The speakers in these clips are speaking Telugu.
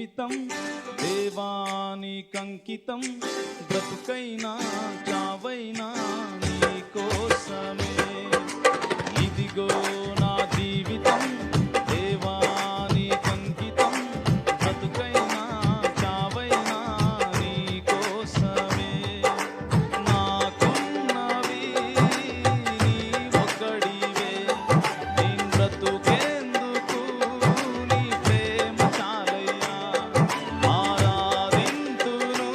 జీవితం దేవానికంకితం, బ్రతుకైనా చావైనా నీ కోసమే. ఇదిగో నా జీవితం దేవానికంకితం, బ్రతుకైనా చావైనా నీ కోసమే. నాకున్నవి నీ ఒక్కడివే, నేను బ్రతుకేందుకు నీ ప్రేమ చాలయ్యా. ఆరాధింతును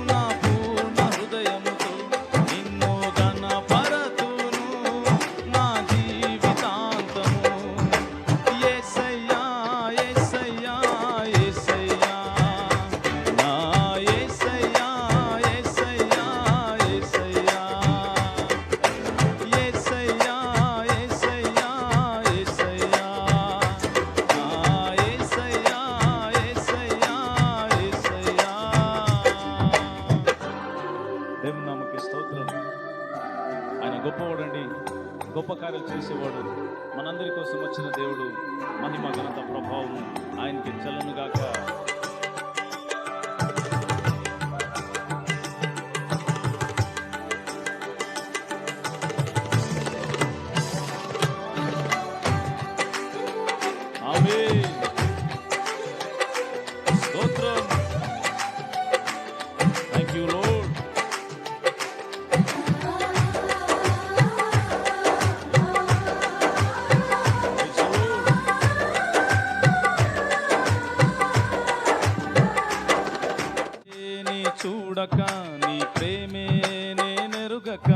నా పూర్ణ హృదయముతో, నిన్ను ఘనపరతును నా జీవితాంతము. యేసయ్యా యేసయ్యా యేసయ్యా, నా యేసయ్యా యేసయ్యా యేసయ్యా, యేసయ్యా యేసయ్యా యేసయ్యా, నా యేసయ్యా యేసయ్యా యేసయ్యా. దేవుని నామముకి స్తోత్రం. ఆయన గొప్పవాడండి, గొప్ప కార్యాలు చేసేవాడు. మనందరి కోసం వచ్చిన దేవుడు. మహిమ ఘనత ప్రభావం ఆయనకి చెల్లునుగాక. ఆమేన్. స్తోత్రం. Thank you lord. నీ చూడక నీ ప్రేమే నేనెరుగక,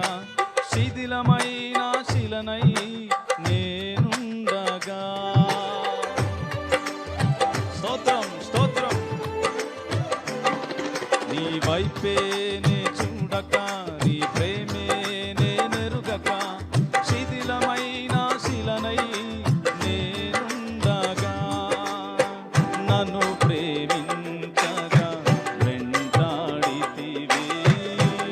శిథిలమైన శిలనై నేనుండగా. స్తోత్రం స్తోత్రం. నీ వైపే నే చూడక నీ ప్రేమే నేనెరుగక, శిథిలమైన శిలనై నేనుండగా. నన్ను ప్రేమించగా వెంటాడితివి,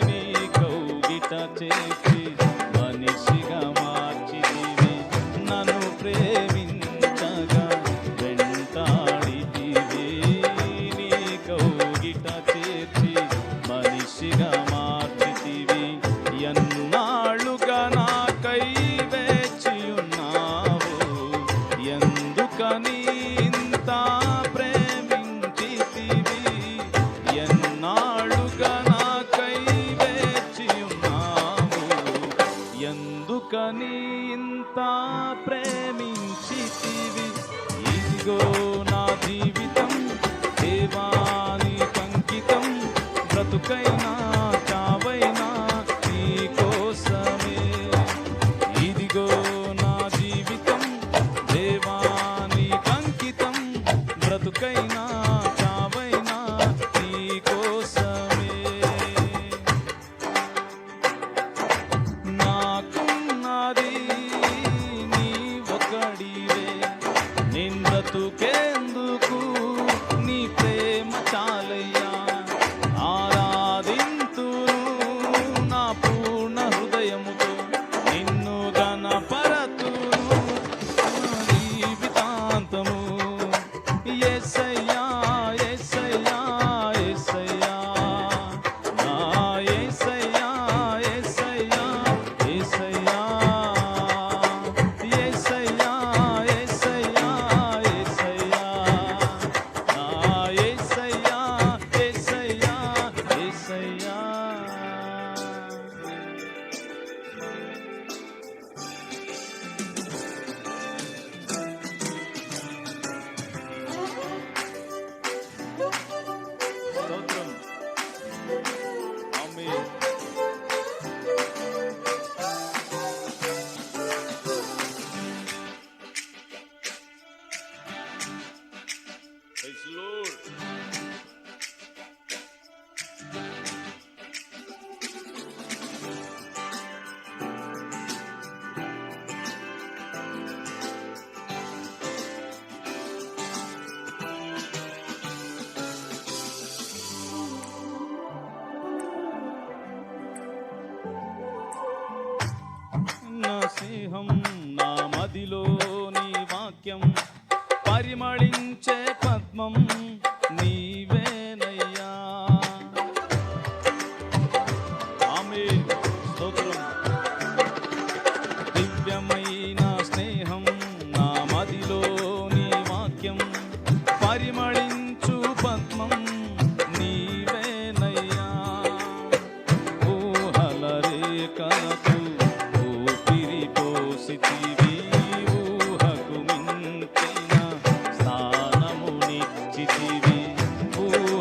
నీ కౌగిట చేసి మనిషిగా మార్చితివి. నన్ను ప్రేమించగా వెంటాడితివి, నీ కౌగిట చేసి మనిషిగా మార్చితివి. ఎన్నాళ్ళుగా నాకై వేచియున్నావు, ఎందుకని ఇంత ప్రేమించితివి. ఎన్నాళ్ళుగా నాకై వేచియున్నావు, ఎందుకని ఇంత ప్రేమించితివి. ఇదిగో నా జీవితం దేవానికంకితం, బ్రతుకైనా చావైనా నీ కోసమే. ఇదిగో నా జీవితం దేవానికంకితం, బ్రతుకైనా చావైనా నీ కోసమే. నాకున్నది నీ ఒక్కడివే, నేను బ్రతుకేందుకు నీ ప్రేమ చాలయ్యా. ఆరాధింతును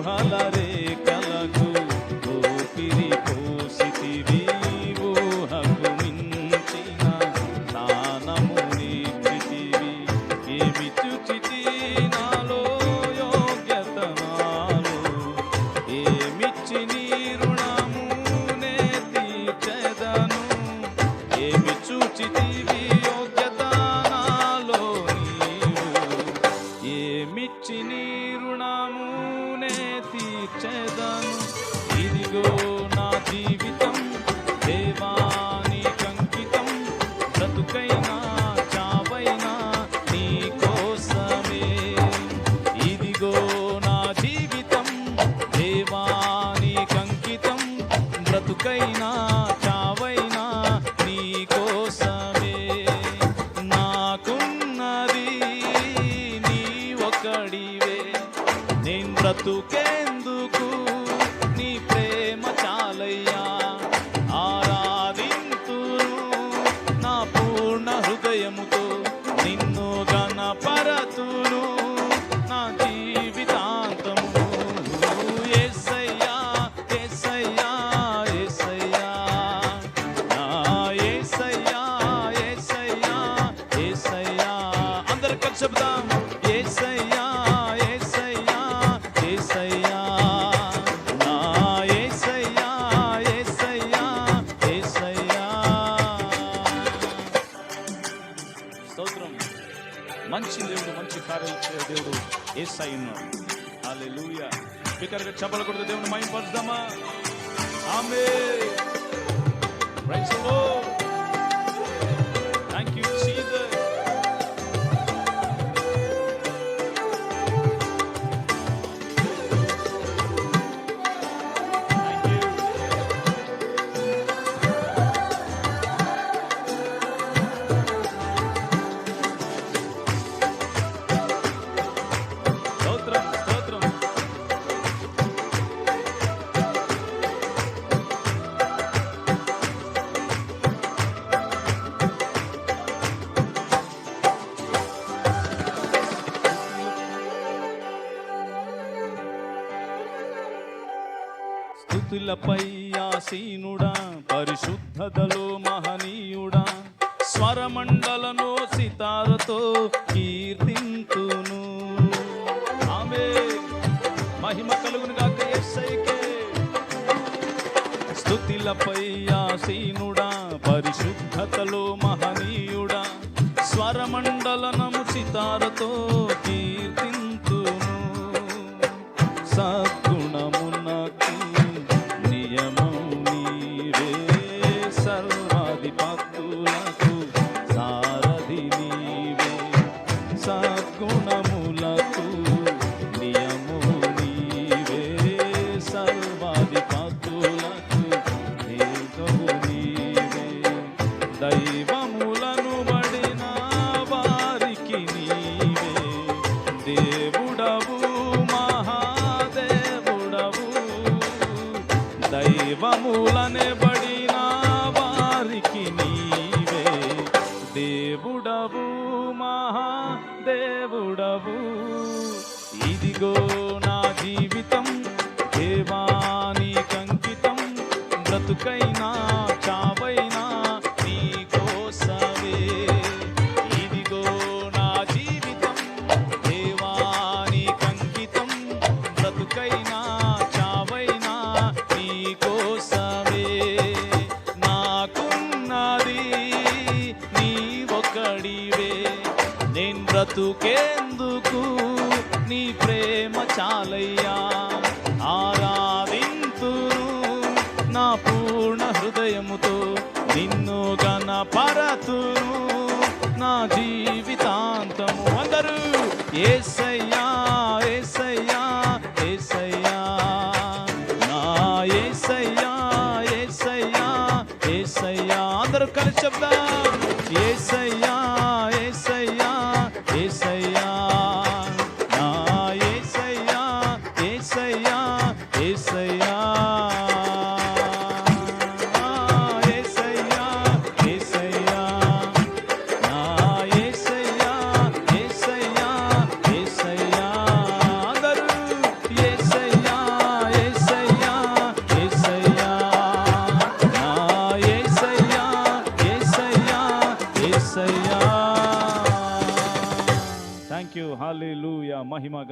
ఊహల రేఖలకు ఊపిరి పోసితివి, ఊహకు మించిన స్థానము నీచితివి. ఏమి చూచితి నాలో యోగ్యత నాలో, ఏమిచ్చి నీ రుణము నే తీర్చెదను. ఏమి చూచితివి యోగ్యత నాలో నీవు, ఏమిచ్చి నీ రుణము నే తీర్చెదను. ఇదిగో నా జీవితం దేవా నీకంకితం, బ్రతుకైనా చావైనా నీ కోసమే. ఇదిగో నా జీవితం దేవా నీకంకితం, బ్రతుకైనా చావైనా నీ కోసమే. నాకున్నది నీ ఒక్కడివే, నేను బ్రతుకేందుకు నీ ప్రేమ చాలయ్యా. ఆరాధింతును నా పూర్ణ హృదయముతో, నిన్ను గణపరతును నా జీవితాంతము. యేసయ్యా యేసయ్యా యేసయ్యా, నా యేసయ్యా యేసయ్యా యేసయ్యా. అందరూ కలిసి చెప్దాం, యేసయ్యా యేసయ్యా యేసయ్యా, నా యేసయ్యా యేసయ్యా యేసయ్యా. స్తోత్రం. మంచి దేవుడు, మంచి కార్యాలు చేసే దేవుడు యేసయ్య ఉన్నాడు. హల్లెలూయా. బిగ్గరగా చప్పట్లు కొడుతూ దేవుని మహిమపరుద్దామా? Amen. Praise the Lord. Thank you Jesus. స్తోత్రం స్తోత్రం. స్తుతులపై ఆసీనుడా, పరిశుద్ధతలో మహనీయుడా, స్వరమండలను సితారతో కీర్తింతును. ఆమేన్. మహిమ కలుగును గాక యేసయ్యకే. స్తుతులపై ఆసీనుడా, పరిశుద్ధతలో మహనీయుడా, స్వరమండలనము సితారతో కీర్తింతును. సద్గుణమునకు నియమం నీవే, సర్వాధిపతులకు సారథి నీవే. సద్గుణములకు నియము నీవే, సర్వాధిపతులకు దేవము నీవే. దైవములను బడిన వారికి నీవే దేవుడవు, మహాదేవుడవు. దైవములనే బడిన వారికి నీవే దేవుడవు, మహాదేవుడవు. ఇదిగో నా జీవితం దేవా నీకంకితం, బ్రతుకైనా చావైనా నీ కోసమే. ఇదిగో నా జీవితం దేవా నీకంకితం, బ్రతుకైనా చావైనా నీ కోసమే. నాకున్నది నీ ఒక్కడివే, నేను బ్రతుకేందుకు నీ ప్రేమ చాలయ్యా. ఆరాధింతును నా పూర్ణ హృదయముతో, నిన్ను గణపరతును నా జీవితాంతము. అందరూ యేసయ్యా యేసయ్యా యేసయ్యా, నా యేసయ్యా యేసయ్యా యేసయ్యా. అందరూ కలిసి చెప్దాం, యేసయ్యా యేసయ్యా యేసయ్యా, నా యేసయ్యా యేసయ్యా యేసయ్యా. యేసయ్యా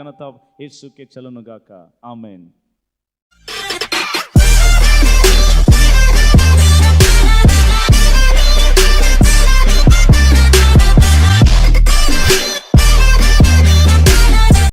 ఘనత యేసుకే చెల్లును గాక. ఆమేన్.